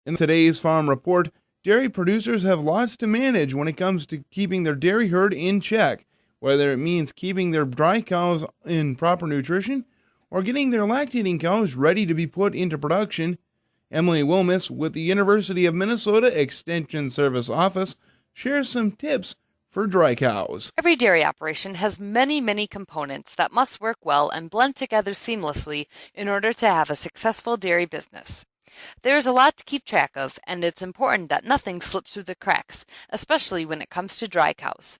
In today's Farm Report, dairy producers have lots to manage when it comes to keeping their dairy herd in check, whether it means keeping their dry cows in proper nutrition or getting their lactating cows ready to be put into production. Emily Wilmus with the University of Minnesota Extension Service Office shares some tips for dry cows. Every dairy operation has many components that must work well and blend together seamlessly in order to have a successful dairy business. There is a lot to keep track of, and it's important that nothing slips through the cracks, especially when it comes to dry cows.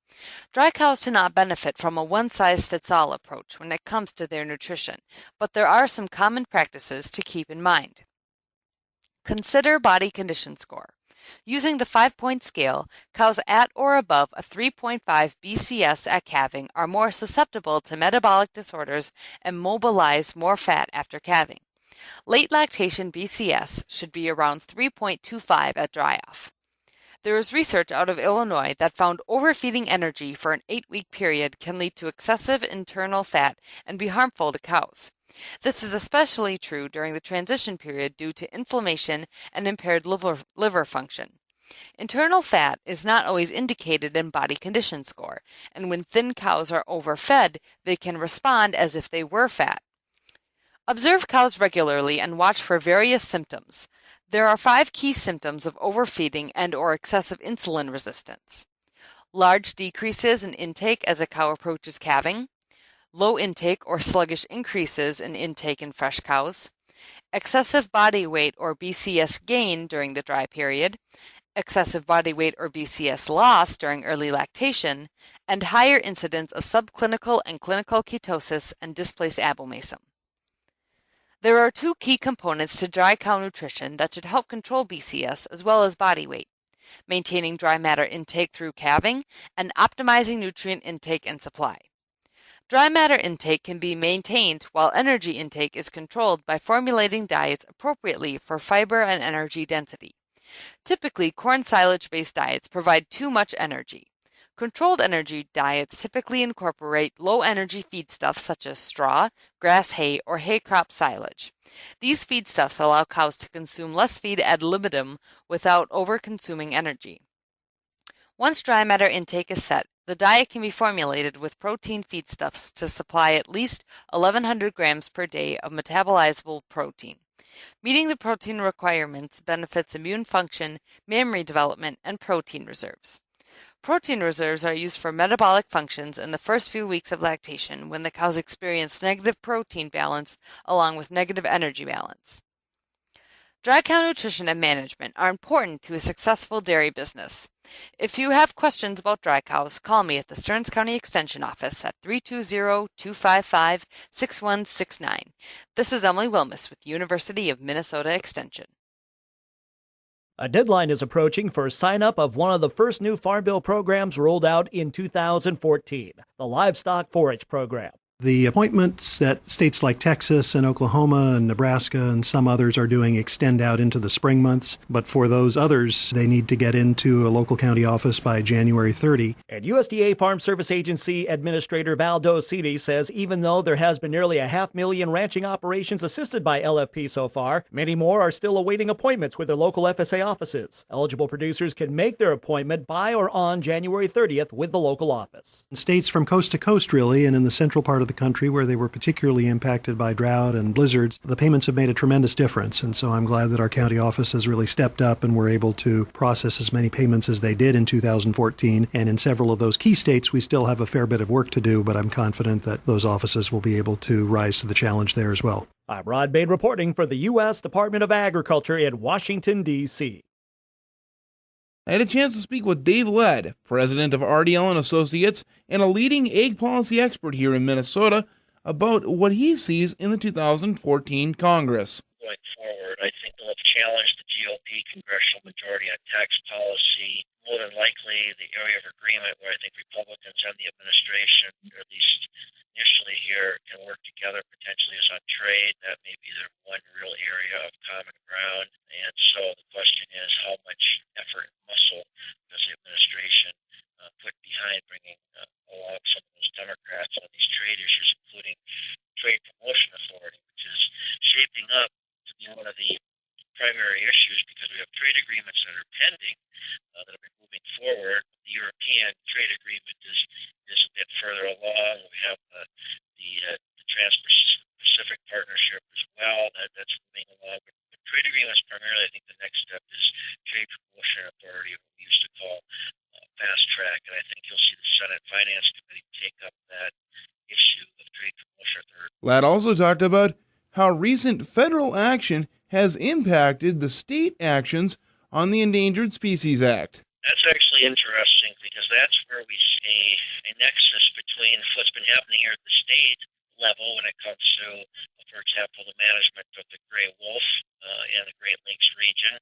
Dry cows do not benefit from a one-size-fits-all approach when it comes to their nutrition, but there are some common practices to keep in mind. Consider body condition score. Using the 5-point scale, cows at or above a 3.5 BCS at calving are more susceptible to metabolic disorders and mobilize more fat after calving. Late lactation BCS should be around 3.25 at dry-off. There is research out of Illinois that found overfeeding energy for an 8-week period can lead to excessive internal fat and be harmful to cows. This is especially true during the transition period due to inflammation and impaired liver function. Internal fat is not always indicated in body condition score, and when thin cows are overfed, they can respond as if they were fat. Observe cows regularly and watch for various symptoms. There are 5 key symptoms of overfeeding and/or excessive insulin resistance. Large decreases in intake as a cow approaches calving, low intake or sluggish increases in intake in fresh cows, excessive body weight or BCS gain during the dry period, excessive body weight or BCS loss during early lactation, and higher incidence of subclinical and clinical ketosis and displaced abomasum. There are 2 key components to dry cow nutrition that should help control BCS as well as body weight: maintaining dry matter intake through calving and optimizing nutrient intake and supply. Dry matter intake can be maintained while energy intake is controlled by formulating diets appropriately for fiber and energy density. Typically, corn silage-based diets provide too much energy. Controlled energy diets typically incorporate low-energy feedstuffs such as straw, grass hay, or hay crop silage. These feedstuffs allow cows to consume less feed ad libitum without over-consuming energy. Once dry matter intake is set, the diet can be formulated with protein feedstuffs to supply at least 1,100 grams per day of metabolizable protein. Meeting the protein requirements benefits immune function, memory development, and protein reserves. Protein reserves are used for metabolic functions in the first few weeks of lactation when the cows experience negative protein balance along with negative energy balance. Dry cow nutrition and management are important to a successful dairy business. If you have questions about dry cows, call me at the Stearns County Extension Office at 320-255-6169. This is Emily Wilmus with University of Minnesota Extension. A deadline is approaching for sign-up of one of the first new Farm Bill programs rolled out in 2014, the Livestock Forage Program. The appointments that states like Texas and Oklahoma and Nebraska and some others are doing extend out into the spring months, but for those others, they need to get into a local county office by January 30. And USDA Farm Service Agency Administrator Val Docidi says even though there has been nearly 500,000 ranching operations assisted by LFP so far, many more are still awaiting appointments with their local FSA offices. Eligible producers can make their appointment by or on January 30th with the local office. States from coast to coast, really, and in the central part of the country where they were particularly impacted by drought and blizzards, the payments have made a tremendous difference. And so I'm glad that our county office has really stepped up and we're able to process as many payments as they did in 2014. And in several of those key states, we still have a fair bit of work to do, but I'm confident that those offices will be able to rise to the challenge there as well. I'm Rod Bain reporting for the U.S. Department of Agriculture in Washington, D.C. I had a chance to speak with Dave Led, president of RDL and Associates and a leading egg policy expert here in Minnesota, about what he sees in the 2014 Congress. Going forward, I think they'll challenge the GOP congressional majority on tax policy. More than likely, the area of agreement where I think Republicans and the administration, or at least initially here, can work together potentially is on trade. That may be their one real area of common ground. And so the question is, how much effort and muscle does the administration put behind bringing along some of those Democrats on these trade issues, including Trade Promotion Authority, which is shaping up to be one of the primary issues because we have trade agreements that are pending that have been moving forward. The European trade agreement is a bit further along. We have the Trans-Pacific Partnership as well. That's moving along. But trade agreements primarily, I think the next step is Trade Promotion Authority, what we used to call fast track. And I think you'll see the Senate Finance Committee take up that issue of Trade Promotion Authority. Ladd also talked about how recent federal action has impacted the state actions on the Endangered Species Act. That's actually interesting because that's where we see a nexus between what's been happening here at the state level when it comes to, for example, the management of the gray wolf in the Great Lakes region.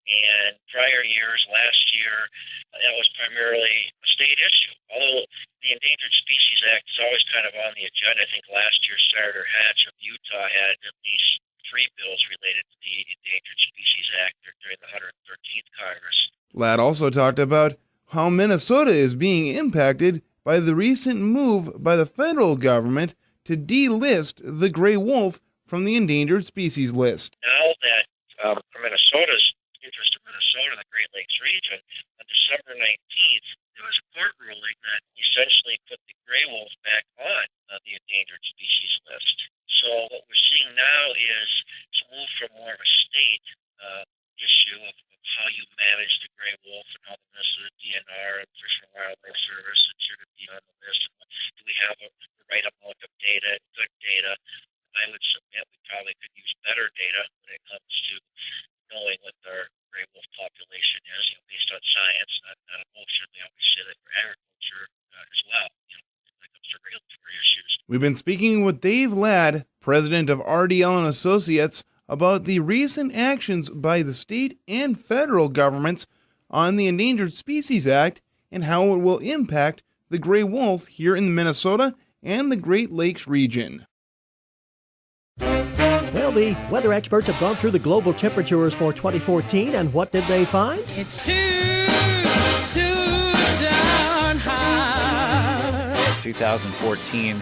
And prior years, last year, that was primarily a state issue. Although the Endangered Species Act is always kind of on the agenda. I think last year, Senator Hatch of Utah had at least 3 bills related to the Endangered Species Act during the 113th Congress. Ladd also talked about how Minnesota is being impacted by the recent move by the federal government to delist the gray wolf from the endangered species list. Now that for Minnesota's interest in Minnesota and the Great Lakes region, on December 19th, there was a court ruling that essentially put the gray wolf back on the endangered species list. So what we're seeing now is it's moved from more of a state issue of how you manage the gray wolf and how the Minnesota DNR and Fish and Wildlife Service should be on the list. Do we have the right amount of data, good data? I would submit we probably could use better data when it comes to knowing what our gray wolf population is, based on science, not emotion. We always say that for agriculture as well, when it comes to regulatory issues. We've been speaking with Dave Ladd, president of RDL and Associates, about the recent actions by the state and federal governments on the Endangered Species Act and how it will impact the gray wolf here in Minnesota and the Great Lakes region. Well, the weather experts have gone through the global temperatures for 2014, and what did they find? It's too darn hot. 2014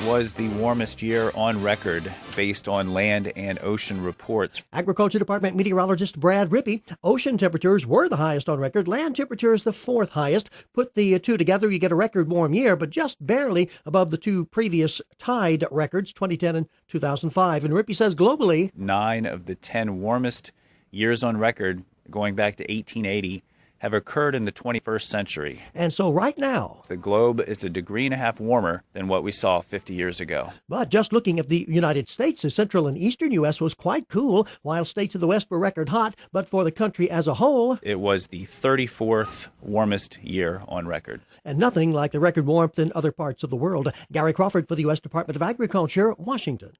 was the warmest year on record based on land and ocean reports. Agriculture Department meteorologist Brad Rippey. Ocean temperatures were the highest on record. Land temperatures the 4th highest. Put the two together, you get a record warm year, but just barely above the 2 previous tide records, 2010 and 2005. And Rippey says globally, 9 of the 10 warmest years on record, going back to 1880, have occurred in the 21st century. And so right now, the globe is 1.5 degrees warmer than what we saw 50 years ago. But just looking at the United States, the central and eastern U.S. was quite cool, while states of the West were record hot. But for the country as a whole, it was the 34th warmest year on record. And nothing like the record warmth in other parts of the world. Gary Crawford for the U.S. Department of Agriculture, Washington.